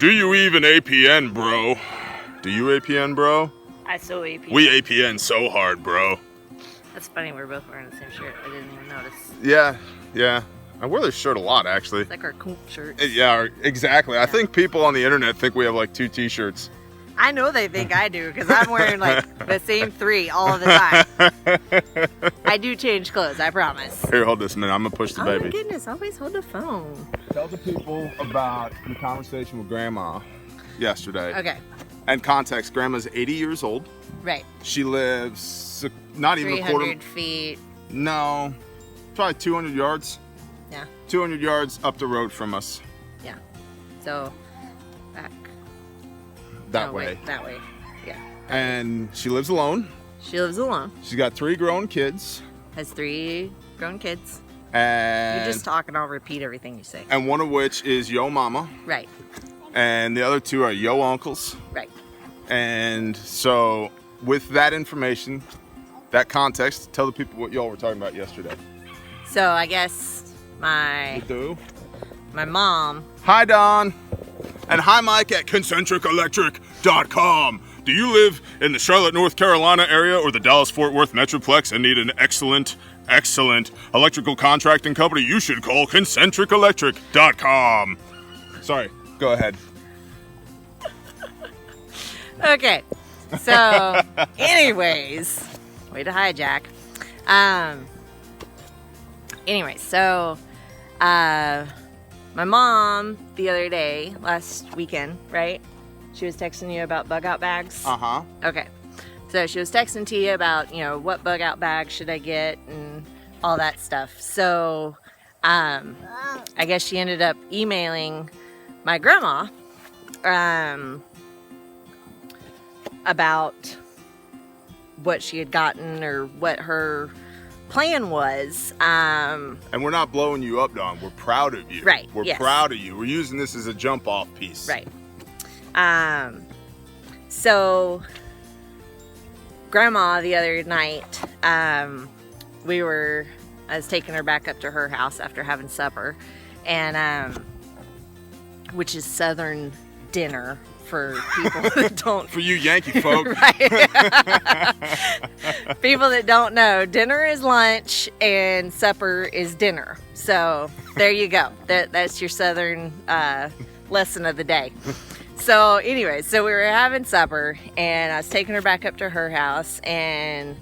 Do you even APN, bro? Do you APN, bro? I so APN. We APN so hard, bro. That's funny, we're both wearing the same shirt. I didn't even notice. Yeah. I wear this shirt a lot, actually. It's like our cool shirt. Yeah, exactly. I think people on the internet think we have like 2 t-shirts. I know they think I do, because I'm wearing like the same 3 all of the time. I do change clothes, I promise. Here, hold this a minute. I'm gonna push the baby. Oh my goodness, always hold the phone. Tell the people about the conversation with Grandma yesterday. Okay. And context, Grandma's 80 years old. Right. She lives not even a quarter. 300 feet. No, probably 200 yards. Yeah. 200 yards up the road from us. Yeah. So, back. That way. That way. Yeah. And she lives alone. She lives alone. She's got 3 grown kids. Has 3 grown kids. And You just talk and I'll repeat everything you say. And one of which is Yo Mama. Right. And the other 2 are Yo Uncles. Right. And so, with that information, that context, tell the people what y'all were talking about yesterday. So I guess my mom. Hi, Don. And hi, Mike at concentricelectric.com. Do you live in the Charlotte, North Carolina area or the Dallas-Fort Worth Metroplex and need an excellent electrical contracting company? You should call concentricelectric.com. Sorry, go ahead. Okay, so anyways, way to hijack. Anyway, so my mom the other day, last weekend, right? She was texting you about bug out bags. Uh-huh. Okay, so she was texting to you about, what bug out bag should I get and all that stuff. So I guess she ended up emailing my grandma about what she had gotten or what her plan was. And we're not blowing you up, Don. We're proud of you. Right. We're proud of you. We're using this as a jump off piece. Right. So Grandma the other night, I was taking her back up to her house after having supper, and which is Southern dinner for people that don't. For you Yankee folk. Right. People that don't know, dinner is lunch and supper is dinner. So there you go. That's your Southern lesson of the day. So anyway, so we were having supper and I was taking her back up to her house, and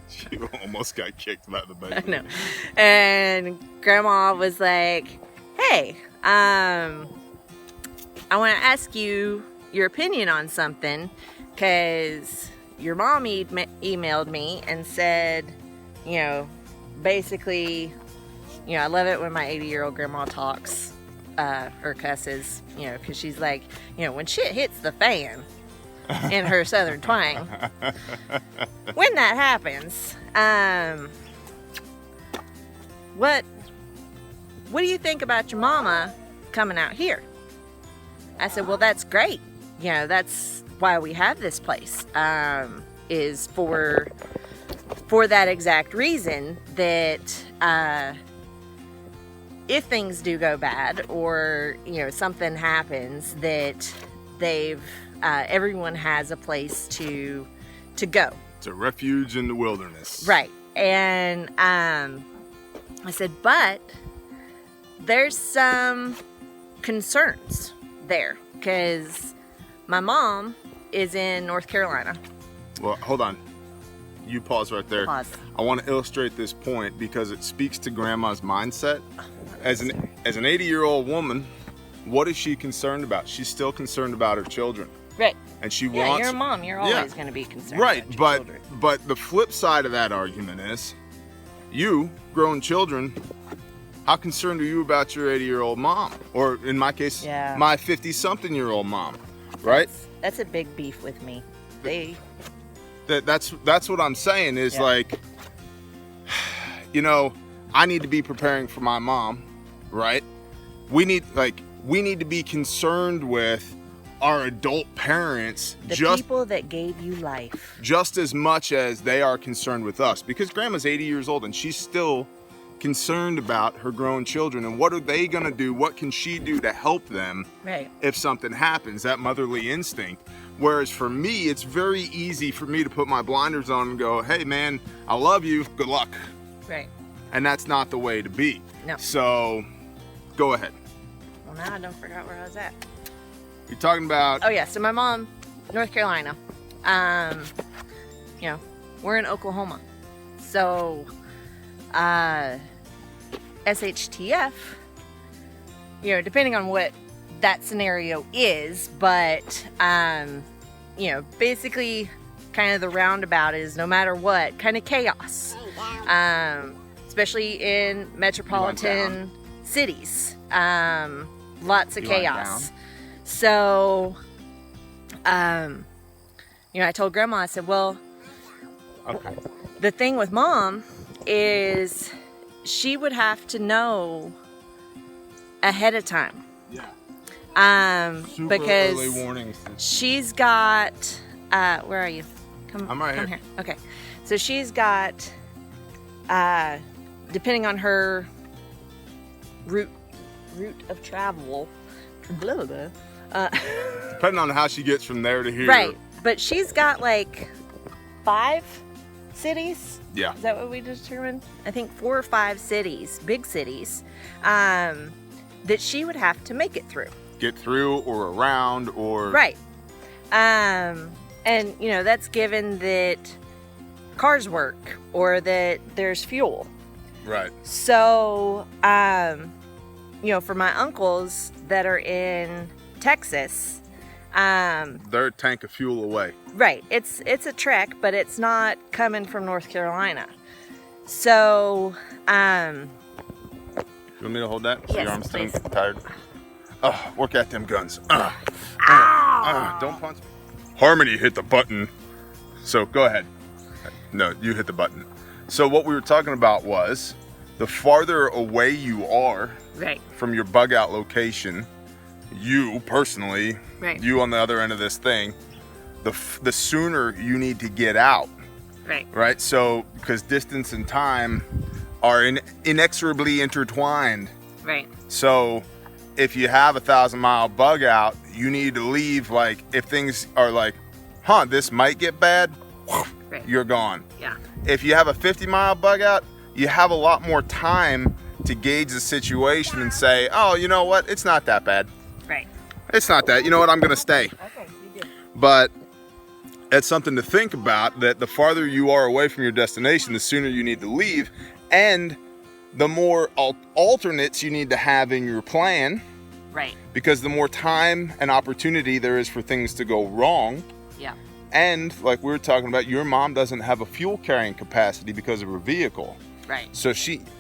she almost got kicked by the baby. I know. And Grandma was like, hey, I want to ask you your opinion on something, because your mom emailed me and said, basically, I love it when my 80-year-old grandma talks or cusses, because she's like, when shit hits the fan in her Southern twang. When that happens, what do you think about your mama coming out here? I said, well, that's great. That's why we have this place, is for that exact reason, that if things do go bad or, something happens, that everyone has a place to go. It's a refuge in the wilderness. Right. And I said, but there's some concerns there, because my mom is in North Carolina. Well, hold on. You pause right there. Pause. I want to illustrate this point because it speaks to Grandma's mindset. As an 80-year-old woman, what is she concerned about? She's still concerned about her children. Right. And she Yeah, wants... you're a mom. You're always going to be concerned right, about your but children. But the flip side of that argument is, you, grown children, how concerned are you about your 80-year-old mom? Or in my case, my 50-something-year-old mom, right? That's a big beef with me. That's what I'm saying is like, I need to be preparing for my mom, right? We need to be concerned with our adult parents, the people that gave you life, just as much as they are concerned with us, because Grandma's 80 years old and she's still concerned about her grown children and what are they going to do, what can she do to help them if something happens, that motherly instinct. Whereas for me, it's very easy for me to put my blinders on and go, hey man, I love you, good luck. Right. And that's not the way to be. No. So go ahead. Well, now I don't forget where I was at. You're talking about... Oh yeah, so my mom, North Carolina. You know, we're in Oklahoma. So, SHTF, you know, depending on what that scenario is, but, you know, basically kind of the roundabout is no matter what, kind of chaos. Especially in metropolitan cities. Lots of chaos. So, you know, I told Grandma, I said, well, the thing with Mom is she would have to know ahead of time. Yeah. Super because early warnings. She's got, where are you? I'm right here. Okay. So she's got, depending on her route of travel, blah, blah, blah, depending on how she gets from there to here. Right. But she's got like 5 cities. Yeah. Is that what we determined? I think 4 or 5 cities, big cities, that she would have to make it through. Get through or around or... Right. And, you know, that's given that cars work or that there's fuel. Right. So, you know, for my uncles that are in Texas, they're a tank of fuel away. Right. It's a trek, but it's not coming from North Carolina. So, You want me to hold that? Yes, your arm's please. tired. Oh, work at them guns. Don't punch me. Harmony hit the button. So go ahead. No, you hit the button. So what we were talking about was the farther away you are from your bug out location, you personally, you on the other end of this thing, the sooner you need to get out. Right. So because distance and time are inexorably intertwined. Right. So if you have a 1,000-mile bug out, you need to leave, like, if things are like, this might get bad, you're gone. Yeah. If you have a 50-mile bug out, you have a lot more time to gauge the situation and say, oh, you know what, it's not that bad. Right. It's not that, you know what, I'm gonna stay. Okay, you did. But it's something to think about, that the farther you are away from your destination, the sooner you need to leave, and the more alternates you need to have in your plan. Right. Because the more time and opportunity there is for things to go wrong. Yeah. And like we were talking about, your mom doesn't have a fuel carrying capacity because of her vehicle. Right. So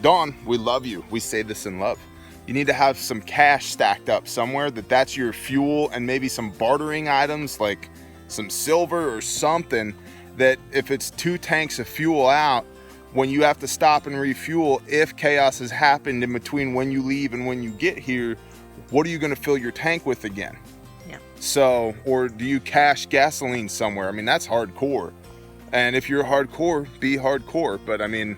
Dawn, we love you. We say this in love. You need to have some cash stacked up somewhere that's your fuel, and maybe some bartering items like some silver or something, that if it's 2 tanks of fuel out, when you have to stop and refuel, if chaos has happened in between when you leave and when you get here, what are you going to fill your tank with again? Yeah. So, or do you cache gasoline somewhere? I mean, that's hardcore. And if you're hardcore, be hardcore. But I mean,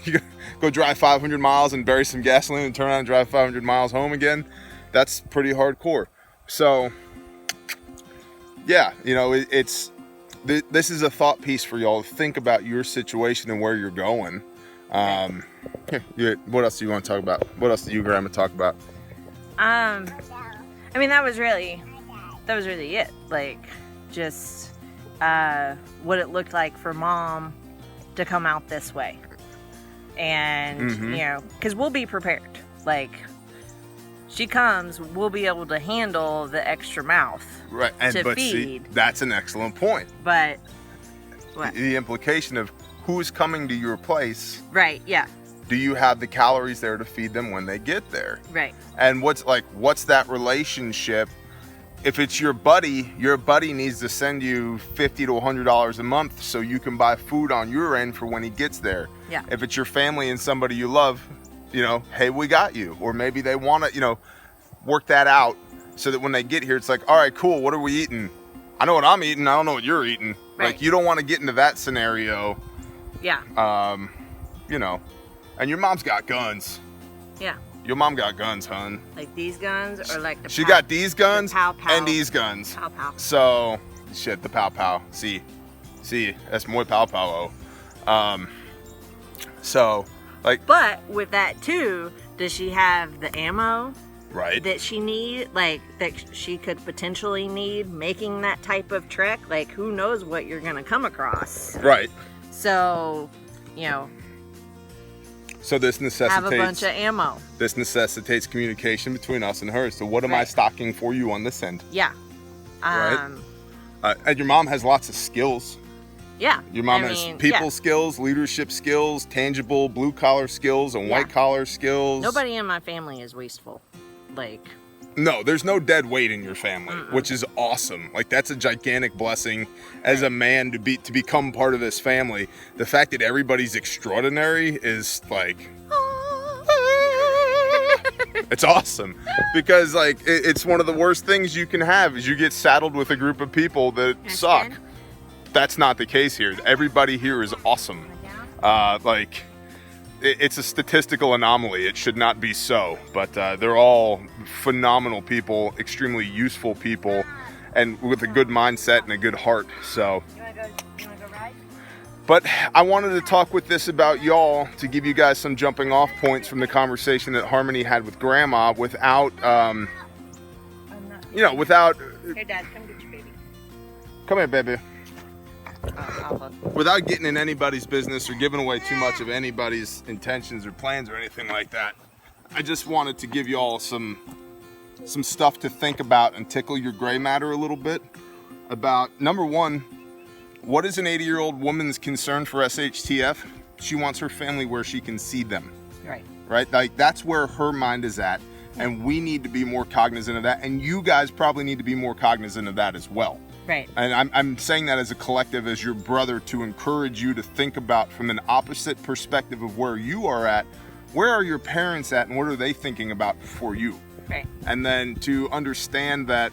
you go drive 500 miles and bury some gasoline and turn around and drive 500 miles home again. That's pretty hardcore. So, yeah, you know, this is a thought piece for y'all. Think about your situation and where you're going. What else do you want to talk about? What else do you, Grandma, talk about? I mean, that was really it. Like, just what it looked like for Mom to come out this way. And, you know, because we'll be prepared. Like, she comes, we'll be able to handle the extra mouth to feed. See, that's an excellent point. But what? The implication of who's coming to your place. Right, yeah. Do you have the calories there to feed them when they get there? Right. And what's that relationship? If it's your buddy needs to send you $50 to $100 a month so you can buy food on your end for when he gets there. Yeah. If it's your family and somebody you love, you know, hey, we got you. Or maybe they want to, you know, work that out so that when they get here, it's like, all right, cool, what are we eating? I know what I'm eating, I don't know what you're eating. Right. Like, you don't want to get into that scenario. Yeah. You know, And your mom's got guns. Yeah. Your mom got guns, hun. Like these guns or like the She got these guns and these guns. Pow pow. So, shit, the pow pow. See, that's muy pow pow. So, like. But with that too, does she have the ammo? Right. That she need, like that she could potentially need making that type of trek? Like, who knows what you're gonna come across? Right. So, you know. So this necessitates have a bunch of ammo. This necessitates communication between us and her. So what am I stocking for you on this end? Yeah. Right. And your mom has lots of skills. Yeah. Your mom has people skills, leadership skills, tangible blue collar skills, and white collar skills. Nobody in my family is wasteful. Like. No, there's no dead weight in your family, which is awesome. Like, that's a gigantic blessing as a man to become part of this family. The fact that everybody's extraordinary is like, it's awesome. Because like, it's one of the worst things you can have is you get saddled with a group of people that suck. That's not the case here. Everybody here is awesome. Like, it's a statistical anomaly. It should not be so, but they're all phenomenal people, extremely useful people, and with a good mindset and a good heart. So, you wanna go ride? But I wanted to talk with this about y'all to give you guys some jumping off points from the conversation that Harmony had with Grandma without, without. Here, Dad, come get your baby. Come here, baby. Without getting in anybody's business or giving away too much of anybody's intentions or plans or anything like that, I just wanted to give you all some stuff to think about and tickle your gray matter a little bit about, number one, what is an 80-year-old woman's concern for SHTF? She wants her family where she can see them. Right? Like, that's where her mind is at, and we need to be more cognizant of that, and you guys probably need to be more cognizant of that as well. Right. And I'm saying that as a collective, as your brother, to encourage you to think about from an opposite perspective of where you are at, where are your parents at, and what are they thinking about for you? Right. And then to understand that,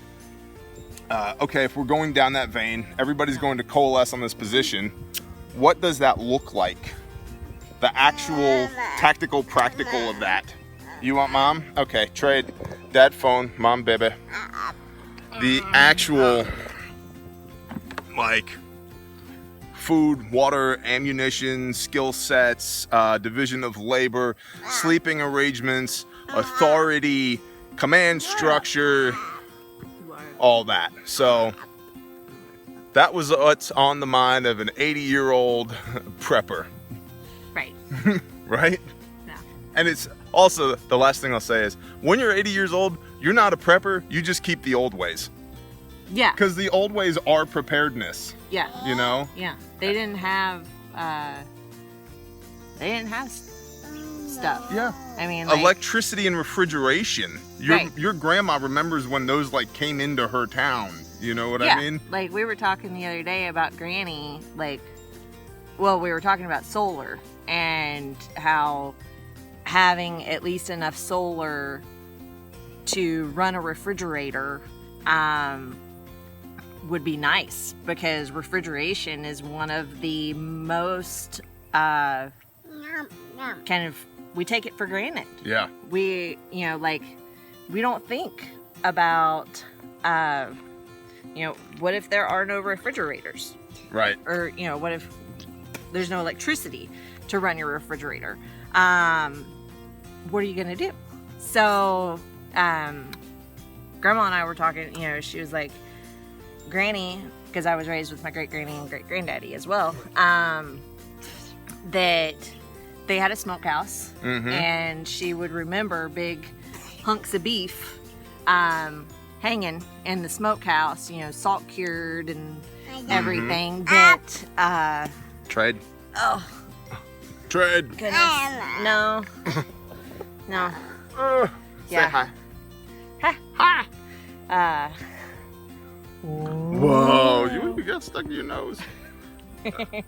okay, if we're going down that vein, everybody's going to coalesce on this position. What does that look like? The actual tactical, practical of that. You want mom? Okay, trade. Dad phone, mom baby. The actual, like, food, water, ammunition, skill sets, division of labor, sleeping arrangements, authority, command structure, all that. So that was what's on the mind of an 80-year-old prepper. Right. Right? Yeah. And it's also, the last thing I'll say is, when you're 80 years old, you're not a prepper, you just keep the old ways. Yeah. Because the old ways are preparedness. Yeah. You know? Yeah. They didn't have stuff. Yeah. I mean, like, electricity and refrigeration. Your grandma remembers when those like came into her town. You know what I mean? Like, we were talking the other day about Granny, like, well, we were talking about solar and how having at least enough solar to run a refrigerator would be nice, because refrigeration is one of the most kind of, we take it for granted. Yeah. We, like, we don't think about, what if there are no refrigerators? Right. Or, what if there's no electricity to run your refrigerator? What are you going to do? So, Grandma and I were talking, she was like, Granny, because I was raised with my great-granny and great-granddaddy as well, that they had a smokehouse, and she would remember big hunks of beef hanging in the smokehouse, salt cured and everything. That trade. Oh, trade. Goodness, no. Say hi. Hi. Whoa! You got stuck in your nose.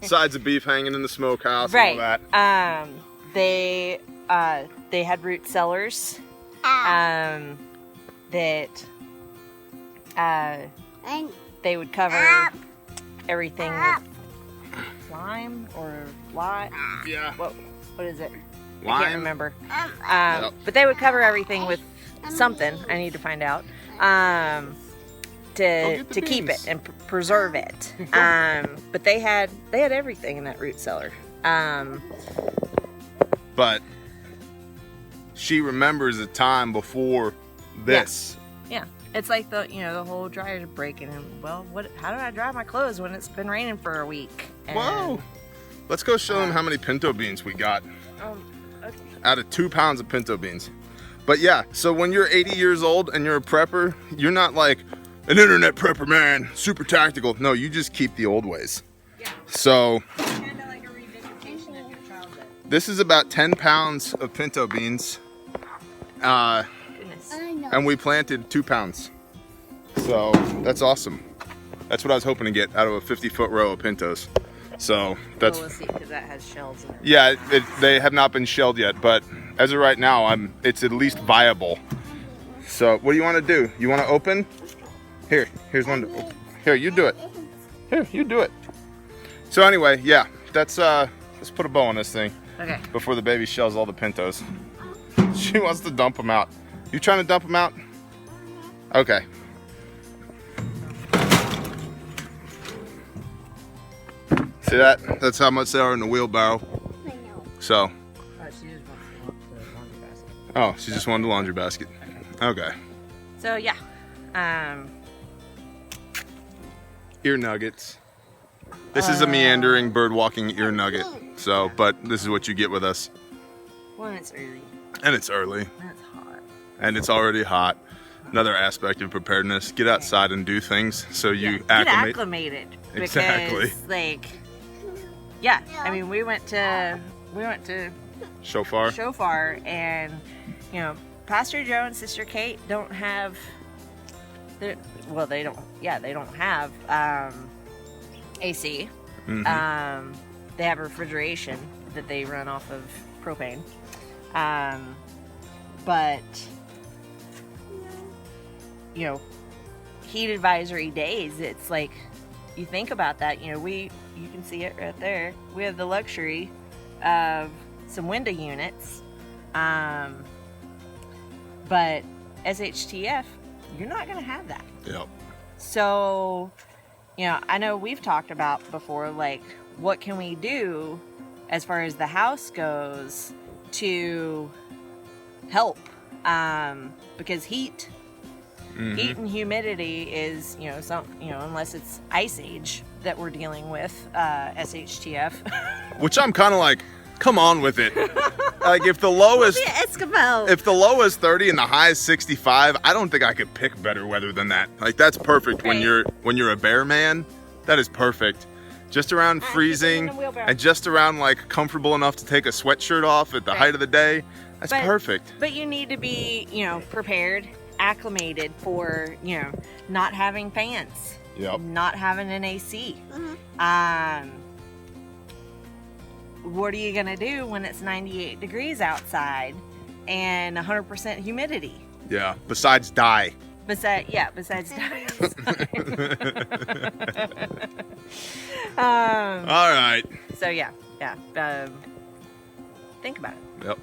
Sides of beef hanging in the smokehouse, right? And all that. They had root cellars. That they would cover everything with lime or lye. Yeah. What is it? I can't remember. But they would cover everything with something. I need to find out. To keep it and preserve it. But they had everything in that root cellar. But she remembers a time before this. Yeah. It's like the whole dryer breaking, and well, how do I dry my clothes when it's been raining for a week? And, whoa! Let's go show them how many pinto beans we got. Okay. Out of 2 pounds of pinto beans. But yeah, so when you're 80 years old and you're a prepper, you're not like an internet prepper, man, super tactical. No, you just keep the old ways. Yeah. So Kind of like a revegetation of your childhood. this is about 10 pounds of pinto beans. Goodness. And we planted 2 pounds. So that's awesome. That's what I was hoping to get out of a 50-foot row of pintos. So that's, well, we'll see, because that has shells in it. yeah, they have not been shelled yet, but as of right now, it's at least viable. So what do you want to do? You want to open? Here's one. Here, you do it. Here, you do it. So anyway, yeah, let's put a bow on this thing. Okay. Before the baby shells all the pintos. She wants to dump them out. You trying to dump them out? Okay. See that? That's how much they are in the wheelbarrow. I know. So. She just wants the laundry basket. Oh, she just wanted the laundry basket. Okay. So yeah. Ear nuggets. This is a meandering bird walking ear nugget. So, but this is what you get with us. Well, it's early. And it's early. And it's hot. And it's already hot. Another aspect of preparedness. Get outside and do things so you Get acclimate. acclimated. Because, Exactly. like, yeah. I mean, we went to Shofar. and Pastor Joe and Sister Kate don't have. They don't have AC. Mm-hmm. They have refrigeration that they run off of propane. But heat advisory days, it's like, you think about that, you can see it right there. We have the luxury of some window units. But SHTF, you're not going to have that. Yep. So, I know we've talked about before, like, what can we do as far as the house goes to help? Because heat and humidity is, unless it's ice age that we're dealing with, SHTF. Which I'm kind of like, come on with it. Like if the low is Eskimo. If the low is 30 and the high is 65, I don't think I could pick better weather than that. Like that's perfect when you're a bear man. That is perfect. Just around freezing and just around like comfortable enough to take a sweatshirt off at the height of the day. That's perfect. But you need to be, prepared, acclimated for, not having fans. Yep. Not having an AC. What are you going to do when it's 98 degrees outside and 100% humidity? Yeah, besides die. Besides die. All right. So yeah. Think about it. Yep.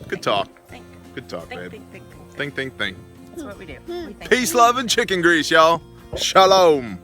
Good talk. Think. Good talk, babe. Think. Think. That's what we do. We think. Peace, love, and chicken grease, y'all. Shalom.